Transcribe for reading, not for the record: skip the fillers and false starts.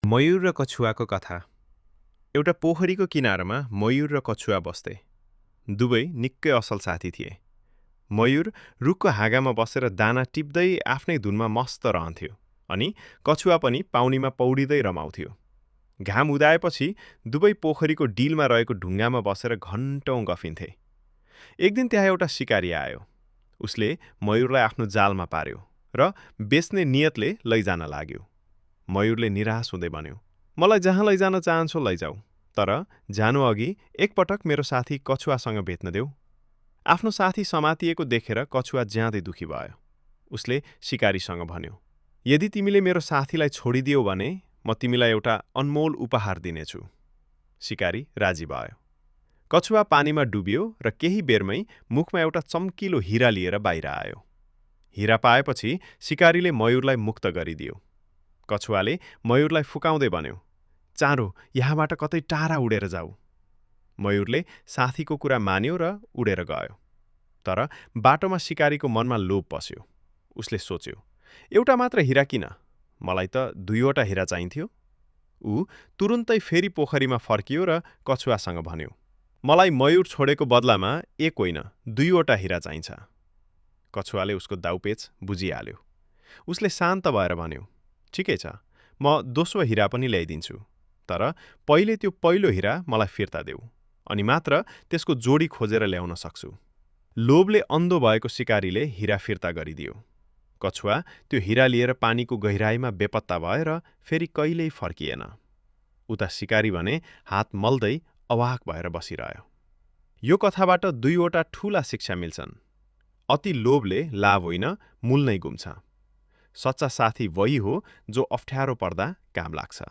मयूर र कछुवाको कथा। एउटा पोखरीको किनारमा मयूर र कछुवा बस्थे। दुवै निकै असल साथी थिए। मयूर रुखको हाँगामा बसेर दाना टिप्दै आफ्नै धुनमा मस्त रहन्थ्यो अनि कछुवा पनि पाउनीमा पौडिँदै रमाउँथ्यो। घाम उदाएपछि दुवै पोखरीको डिलमा रहेको ढुङ्गामा बसेर घन्टौं गफिन्थे। एक दिन त्यहाँ एउटा शिकारी आयो। उसले मयूरलाई आफ्नो जालमा पार्यो र बेच्ने नियतले लैजान लाग्यो। मयूरले निराश हुँदै भन्यो, मलाई जहाँ लैजान चाहन्छौ लैजाऊ, तर जानु अघि एकपटक मेरो साथी कछुवासँग भेट्न देऊ। आफ्नो साथी समातिएको देखेर कछुवा ज्यादै दुखी भयो। उसले शिकारीसँग भन्यो, यदि तिमीले मेरो साथीलाई छोडिदियौ भने म तिमीलाई एउटा अनमोल उपहार दिनेछु। शिकारी राजी भयो। कछुवा पानीमा डुब्यो र केही बेरमै मुखमा एउटा चम्किलो हिरा लिएर बाहिर आयो। हिरा पाएपछि शिकारीले मयूरलाई मुक्त गरिदियो। कछुवाले मयूरलाई फुकाउँदै भन्यो, चाँडो यहाँबाट कतै टाढा उडेर जाऊ। मयूरले साथीको कुरा मान्यो र उडेर गयो। तर बाटोमा शिकारीको मनमा लोभ पस्यो। उसले सोच्यो, एउटा मात्र हिरा किन? मलाई त 2वटा हिरा चाहिन्थ्यो। ऊ तुरुन्तै फेरि पोखरीमा फर्कियो र कछुवासँग भन्यो, मलाई मयूर छोडेको बदलामा 1 होइन 2वटा हिरा चाहिन्छ। कछुवाले उसको दाउपेच बुझिहाल्यो। उसले शान्त भएर भन्यो, ठिकै छ, म दोस्रो हिरा पनि ल्याइदिन्छु, तर पहिले त्यो पहिलो हिरा मलाई फिर्ता देऊ, अनि मात्र त्यसको जोडी खोजेर ल्याउन सक्छु। लोभले अन्धो भएको शिकारीले हिरा फिर्ता गरिदियो। कछुवा त्यो हिरा लिएर पानीको गहिराईमा बेपत्ता भएर फेरि कहिल्यै फर्किएन। उता शिकारी भने हात मल्दै अवाक भएर बसिरह्यो। यो कथाबाट 2वटा ठूला शिक्षा मिल्छन्। अति लोभले लाभ होइन, मूल नै गुम्छ। सच्चा साथी वही हो जो अप्ठ्यारो पर्दा काम लाग्छ।